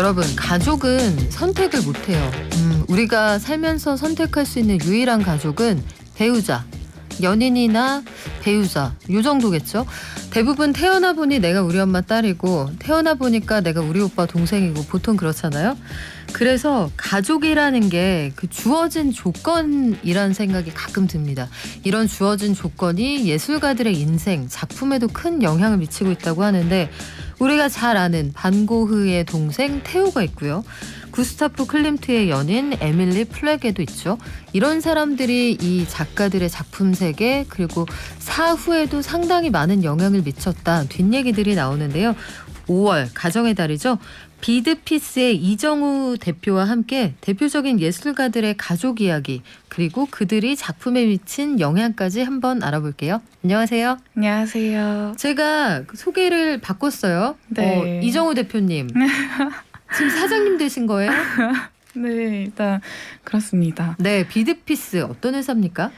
여러분, 가족은 선택을 못해요. 우리가 살면서 선택할 수 있는 유일한 가족은 배우자, 연인이나 배우자, 요 정도겠죠. 대부분 태어나 보니 내가 우리 엄마 딸이고 태어나 보니까 내가 우리 오빠 동생이고 보통 그렇잖아요. 그래서 가족이라는 게 그 주어진 조건이라는 생각이 가끔 듭니다. 이런 주어진 조건이 예술가들의 인생, 작품에도 큰 영향을 미치고 있다고 하는데, 우리가 잘 아는 반 고흐의 동생 테오가 있고요. 구스타프 클림트의 연인 에밀리 플렉에도 있죠. 이런 사람들이 이 작가들의 작품 세계, 그리고 사후에도 상당히 많은 영향을 미쳤다, 뒷얘기들이 나오는데요. 5월 가정의 달이죠. 비드피스의 이정우 대표와 함께 대표적인 예술가들의 가족 이야기, 그리고 그들이 작품에 미친 영향까지 한번 알아볼게요. 안녕하세요. 안녕하세요. 제가 소개를 바꿨어요. 네. 이정우 대표님. 지금 사장님 되신 거예요? 네, 일단 그렇습니다. 네, 비드피스 어떤 회사입니까?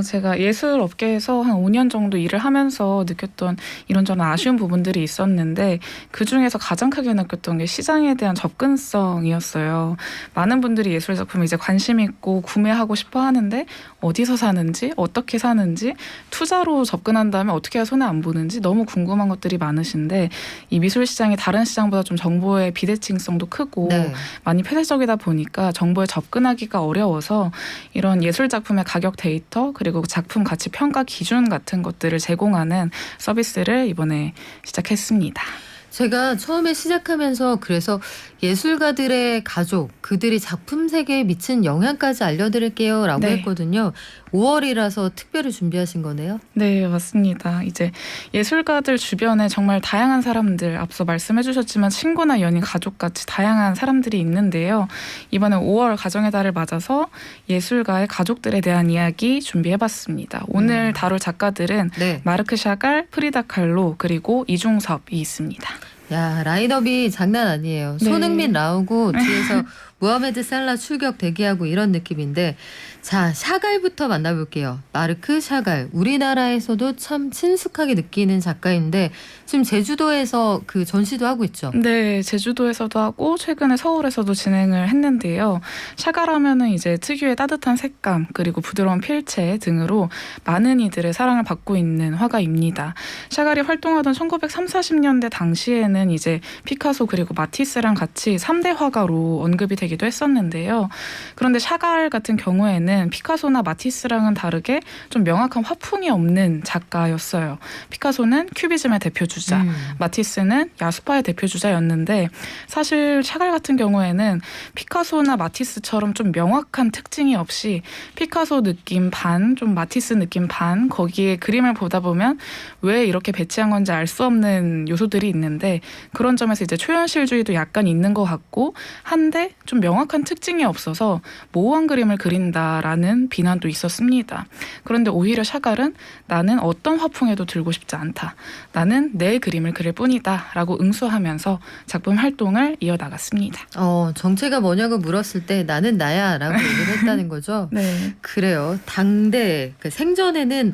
제가 예술 업계에서 한 5년 정도 일을 하면서 느꼈던 이런저런 아쉬운 부분들이 있었는데, 그중에서 가장 크게 느꼈던 게 시장에 대한 접근성이었어요. 많은 분들이 예술 작품에 이제 관심 있고 구매하고 싶어 하는데 어디서 사는지, 어떻게 사는지, 투자로 접근한다면 어떻게 해야 손해 안 보는지 너무 궁금한 것들이 많으신데, 이 미술 시장이 다른 시장보다 좀 정보의 비대칭성도 크고 네. 많이 폐쇄적이다 보니까 정보에 접근하기가 어려워서 이런 예술 작품의 가격 데이터, 그리고 작품 가치 평가 기준 같은 것들을 제공하는 서비스를 이번에 시작했습니다. 제가 처음에 시작하면서 그래서 예술가들의 가족, 그들이 작품 세계에 미친 영향까지 알려드릴게요 라고 네. 했거든요. 5월이라서 특별히 준비하신 거네요. 네, 맞습니다. 이제 예술가들 주변에 정말 다양한 사람들, 앞서 말씀해 주셨지만 친구나 연인, 가족같이 다양한 사람들이 있는데요. 이번에 5월 가정의 달을 맞아서 예술가의 가족들에 대한 이야기 준비해봤습니다. 오늘 다룰 작가들은 네. 마르크 샤갈, 프리다 칼로, 그리고 이중섭이 있습니다. 야, 라인업이 장난 아니에요. 네. 손흥민 나오고 뒤에서 무하메드 살라 출격 대기하고 이런 느낌인데, 자, 샤갈부터 만나볼게요. 마르크 샤갈. 우리나라에서도 참 친숙하게 느끼는 작가인데 지금 제주도에서 그 전시도 하고 있죠. 네, 제주도에서도 하고 최근에 서울에서도 진행을 했는데요. 샤갈하면은 이제 특유의 따뜻한 색감, 그리고 부드러운 필체 등으로 많은 이들의 사랑을 받고 있는 화가입니다. 샤갈이 활동하던 1930, 40년대 당시에는 이제 피카소 그리고 마티스랑 같이 3대 화가로 언급이 되기도 했었는데요. 그런데 샤갈 같은 경우에는 피카소나 마티스랑은 다르게 좀 명확한 화풍이 없는 작가였어요. 피카소는 큐비즘의 대표주자, 마티스는 야수파의 대표주자였는데, 사실 샤갈 같은 경우에는 피카소나 마티스처럼 좀 명확한 특징이 없이 피카소 느낌 반, 좀 마티스 느낌 반, 거기에 그림을 보다 보면 왜 이렇게 배치한 건지 알 수 없는 요소들이 있는데, 그런 점에서 이제 초현실주의도 약간 있는 것 같고 한데 좀 명확한 특징이 없어서 모호한 그림을 그린다라는 비난도 있었습니다. 그런데 오히려 샤갈은 나는 어떤 화풍에도 들고 싶지 않다, 나는 내 그림을 그릴 뿐이다 라고 응수하면서 작품 활동을 이어나갔습니다. 정체가 뭐냐고 물었을 때 나는 나야 라고 얘기를 했다는 거죠. 네. 그래요. 당대 그 생전에는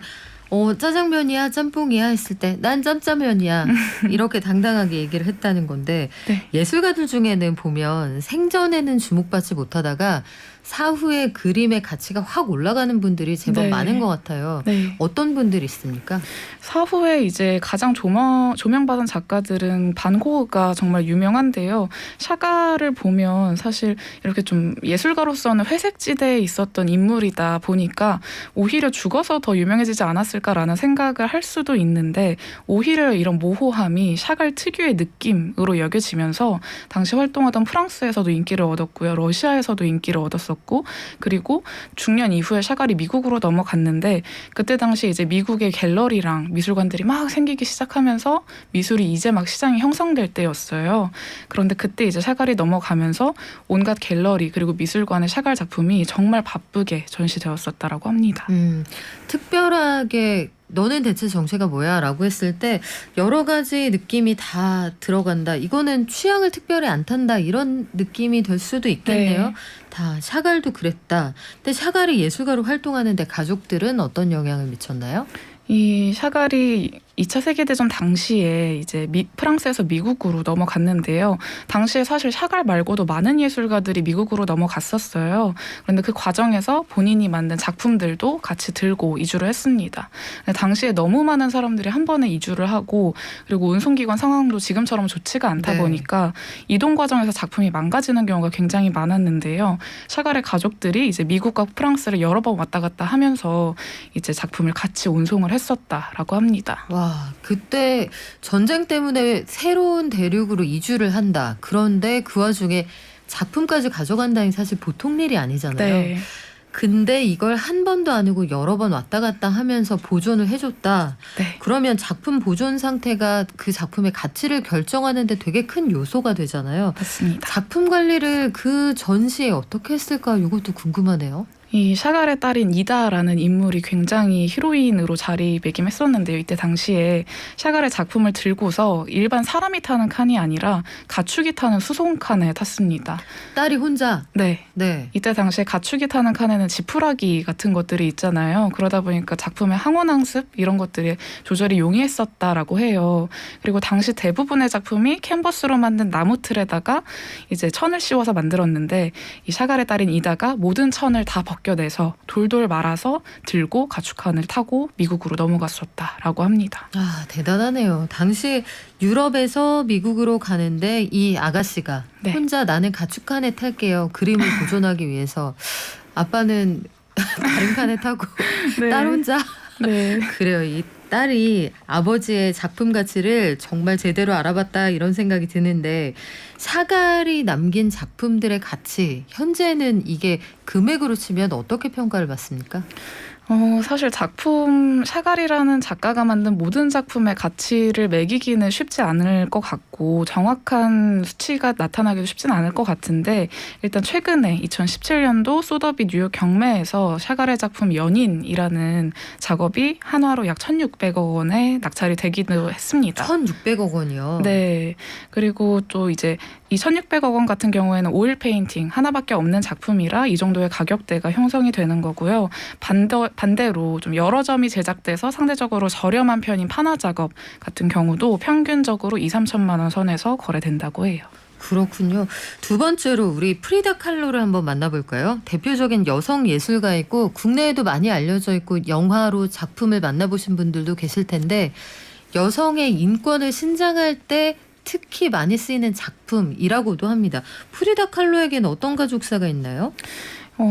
짜장면이야 짬뽕이야 했을 때 난 짬짜면이야 이렇게 당당하게 얘기를 했다는 건데, 네. 예술가들 중에는 보면 생전에는 주목받지 못하다가 사후에 그림의 가치가 확 올라가는 분들이 제법 네. 많은 것 같아요. 네. 어떤 분들이 있습니까? 사후에 이제 가장 조명받은 작가들은 반 고흐가 정말 유명한데요. 샤갈을 보면 사실 이렇게 좀 예술가로서는 회색지대에 있었던 인물이다 보니까 오히려 죽어서 더 유명해지지 않았을까라는 생각을 할 수도 있는데, 오히려 이런 모호함이 샤갈 특유의 느낌으로 여겨지면서 당시 활동하던 프랑스에서도 인기를 얻었고요. 러시아에서도 인기를 얻었었고, 그리고 중년 이후에 샤갈이 미국으로 넘어갔는데, 그때 당시 이제 미국의 갤러리랑 미술관들이 막 생기기 시작하면서 미술이 이제 막 시장이 형성될 때였어요. 그런데 그때 이제 샤갈이 넘어가면서 온갖 갤러리 그리고 미술관의 샤갈 작품이 정말 바쁘게 전시되었었다라고 합니다. 특별하게 너는 대체 정체가 뭐야? 라고 했을 때 여러 가지 느낌이 다 들어간다. 이거는 취향을 특별히 안 탄다. 이런 느낌이 될 수도 있겠네요. 네. 다 샤갈도 그랬다. 근데 샤갈이 예술가로 활동하는데 가족들은 어떤 영향을 미쳤나요? 이 샤갈이 2차 세계대전 당시에 이제 프랑스에서 미국으로 넘어갔는데요. 당시에 사실 샤갈 말고도 많은 예술가들이 미국으로 넘어갔었어요. 그런데 그 과정에서 본인이 만든 작품들도 같이 들고 이주를 했습니다. 근데 당시에 너무 많은 사람들이 한 번에 이주를 하고 그리고 운송기관 상황도 지금처럼 좋지가 않다 네. 보니까 이동 과정에서 작품이 망가지는 경우가 굉장히 많았는데요. 샤갈의 가족들이 이제 미국과 프랑스를 여러 번 왔다 갔다 하면서 이제 작품을 같이 운송을 했었다라고 합니다. 와, 그때 전쟁 때문에 새로운 대륙으로 이주를 한다. 그런데 그 와중에 작품까지 가져간다니 사실 보통 일이 아니잖아요. 네. 근데 이걸 한 번도 아니고 여러 번 왔다 갔다 하면서 보존을 해줬다. 네. 그러면 작품 보존 상태가 그 작품의 가치를 결정하는 데 되게 큰 요소가 되잖아요. 맞습니다. 작품 관리를 그 전시에 어떻게 했을까? 이것도 궁금하네요. 이 샤갈의 딸인 이다라는 인물이 굉장히 히로인으로 자리매김했었는데요. 이때 당시에 샤갈의 작품을 들고서 일반 사람이 타는 칸이 아니라 가축이 타는 수송칸에 탔습니다. 딸이 혼자. 네. 네. 이때 당시에 가축이 타는 칸에는 지푸라기 같은 것들이 있잖아요. 그러다 보니까 작품의 항원항습 이런 것들이 조절이 용이했었다라고 해요. 그리고 당시 대부분의 작품이 캔버스로 만든 나무 틀에다가 이제 천을 씌워서 만들었는데 이 샤갈의 딸인 이다가 모든 천을 다 벗겨내서 돌돌 말아서 들고 가축칸을 타고 미국으로 넘어갔었다라고 합니다. 아, 대단하네요. 당시 유럽에서 미국으로 가는데 이 아가씨가 네. 혼자 나는 가축 칸에 탈게요. 그림을 보존하기 위해서. 아빠는 다른 칸에 타고 딸 혼자. 네. 그래요. 이 딸이 아버지의 작품 가치를 정말 제대로 알아봤다 이런 생각이 드는데 샤갈이 남긴 작품들의 가치 현재는 이게 금액으로 치면 어떻게 평가를 받습니까? 사실 작품 샤갈이라는 작가가 만든 모든 작품의 가치를 매기기는 쉽지 않을 것 같고 정확한 수치가 나타나기도 쉽지는 않을 것 같은데 일단 최근에 2017년도 소더비 뉴욕 경매에서 샤갈의 작품 연인이라는 작업이 한화로 약 1,600억 원에 낙찰이 되기도 했습니다. 1,600억 원이요. 네. 그리고 또 이제 이 1,600억 원 같은 경우에는 오일 페인팅 하나밖에 없는 작품이라 이 정도의 가격대가 형성이 되는 거고요. 반대로 좀 여러 점이 제작돼서 상대적으로 저렴한 편인 판화 작업 같은 경우도 평균적으로 2-3천만 원 선에서 거래된다고 해요. 그렇군요. 두 번째로 우리 프리다 칼로를 한번 만나볼까요? 대표적인 여성 예술가이고 국내에도 많이 알려져 있고 영화로 작품을 만나보신 분들도 계실 텐데 여성의 인권을 신장할 때 특히 많이 쓰이는 작품이라고도 합니다. 프리다 칼로에게는 어떤 가족사가 있나요?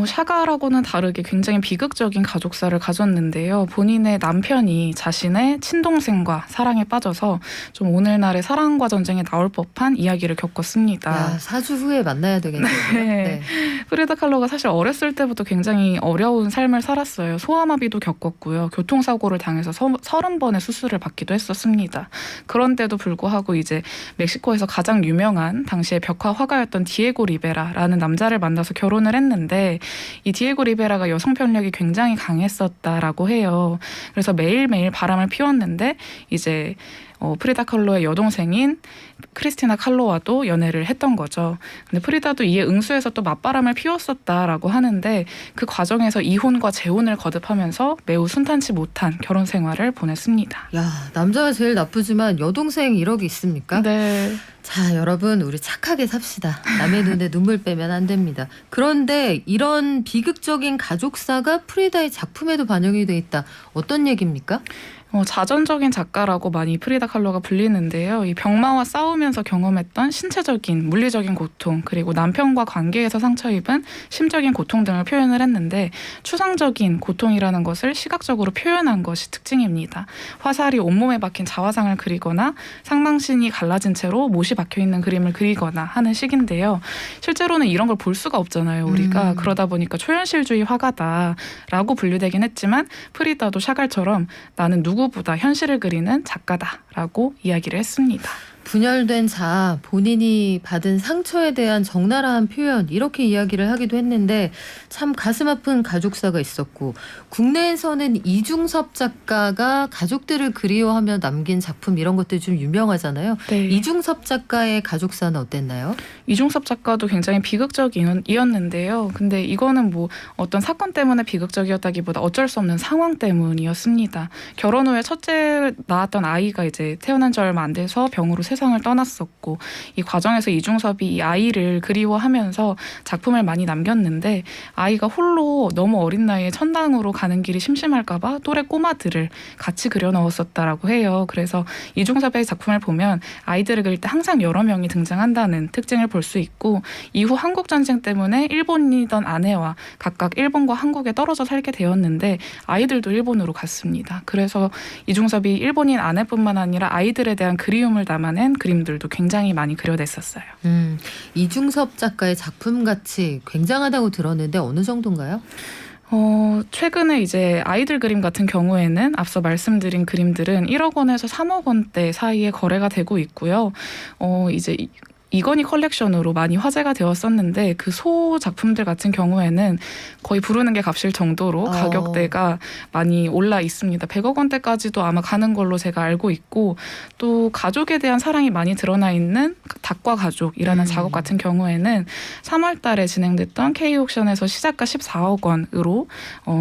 샤갈하고는 다르게 굉장히 비극적인 가족사를 가졌는데요. 본인의 남편이 자신의 친동생과 사랑에 빠져서 좀 오늘날의 사랑과 전쟁에 나올 법한 이야기를 겪었습니다. 야, 4주 후에 만나야 되겠네요. 네. 프리다 칼로가 사실 어렸을 때부터 굉장히 어려운 삶을 살았어요. 소아마비도 겪었고요. 교통사고를 당해서 30번의 수술을 받기도 했었습니다. 그런데도 불구하고 이제 멕시코에서 가장 유명한 당시의 벽화 화가였던 디에고 리베라라는 남자를 만나서 결혼을 했는데 이 디에고 리베라가 여성 편력이 굉장히 강했었다라고 해요. 그래서 매일매일 바람을 피웠는데 이제 프리다 칼로의 여동생인 크리스티나 칼로와도 연애를 했던 거죠. 근데 프리다도 이에 응수해서 또 맞바람을 피웠었다라고 하는데 그 과정에서 이혼과 재혼을 거듭하면서 매우 순탄치 못한 결혼 생활을 보냈습니다. 야, 남자가 제일 나쁘지만 여동생 1억이 있습니까? 네. 자, 여러분 우리 착하게 삽시다. 남의 눈에 눈물 빼면 안 됩니다. 그런데 이런 비극적인 가족사가 프리다의 작품에도 반영이 돼 있다. 어떤 얘기입니까? 자전적인 작가라고 많이 프리다 칼로가 불리는데요. 이 병마와 싸우면서 경험했던 신체적인, 물리적인 고통, 그리고 남편과 관계에서 상처 입은 심적인 고통 등을 표현을 했는데 추상적인 고통이라는 것을 시각적으로 표현한 것이 특징입니다. 화살이 온몸에 박힌 자화상을 그리거나 상망신이 갈라진 채로 못이 박혀있는 그림을 그리거나 하는 식인데요. 실제로는 이런 걸 볼 수가 없잖아요. 우리가. 그러다 보니까 초현실주의 화가다라고 분류되긴 했지만 프리다도 샤갈처럼 나는 누구보다 현실을 그리는 작가다라고 이야기를 했습니다. 분열된 자아, 본인이 받은 상처에 대한 적나라한 표현 이렇게 이야기를 하기도 했는데 참 가슴 아픈 가족사가 있었고 국내에서는 이중섭 작가가 가족들을 그리워하며 남긴 작품 이런 것들이 좀 유명하잖아요. 네. 이중섭 작가의 가족사는 어땠나요? 이중섭 작가도 굉장히 비극적이었는데요. 근데 이거는 뭐 어떤 사건 때문에 비극적이었다기보다 어쩔 수 없는 상황 때문이었습니다. 결혼 후에 첫째 낳았던 아이가 이제 태어난 지 얼마 안 돼서 병으로 세상을 떠났었고 이 과정에서 이중섭이 이 아이를 그리워하면서 작품을 많이 남겼는데 아이가 홀로 너무 어린 나이에 천당으로 가는 길이 심심할까 봐 또래 꼬마들을 같이 그려 넣었었다라고 해요. 그래서 이중섭의 작품을 보면 아이들을 그릴 때 항상 여러 명이 등장한다는 특징을 볼 수 있고 이후 한국전쟁 때문에 일본이던 아내와 각각 일본과 한국에 떨어져 살게 되었는데 아이들도 일본으로 갔습니다. 그래서 이중섭이 일본인 아내뿐만 아니라 아이들에 대한 그리움을 담아낸 그림들도 굉장히 많이 그려냈었어요. 이중섭 작가의 작품 가치 굉장하다고 들었는데 어느 정도인가요? 최근에 이제 아이들 그림 같은 경우에는 앞서 말씀드린 그림들은 1억 원에서 3억 원대 사이에 거래가 되고 있고요. 이제 이건희 컬렉션으로 많이 화제가 되었었는데 그 소 작품들 같은 경우에는 거의 부르는 게 값일 정도로 가격대가 많이 올라 있습니다. 100억 원대까지도 아마 가는 걸로 제가 알고 있고 또 가족에 대한 사랑이 많이 드러나 있는 닭과 가족이라는 작업 같은 경우에는 3월 달에 진행됐던 K옥션에서 시작가 14억 원으로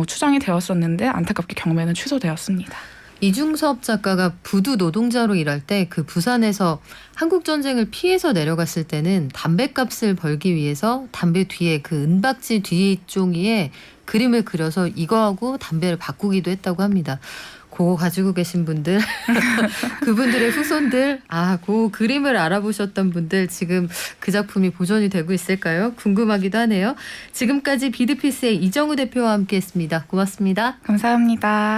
추정이 되었었는데 안타깝게 경매는 취소되었습니다. 이중섭 작가가 부두 노동자로 일할 때 그 부산에서 한국전쟁을 피해서 내려갔을 때는 담배값을 벌기 위해서 담배 뒤에 그 은박지 뒷종이에 그림을 그려서 이거하고 담배를 바꾸기도 했다고 합니다. 그거 가지고 계신 분들, 그분들의 후손들, 그 그림을 알아보셨던 분들 지금 그 작품이 보존이 되고 있을까요? 궁금하기도 하네요. 지금까지 비드피스의 이정우 대표와 함께했습니다. 고맙습니다. 감사합니다.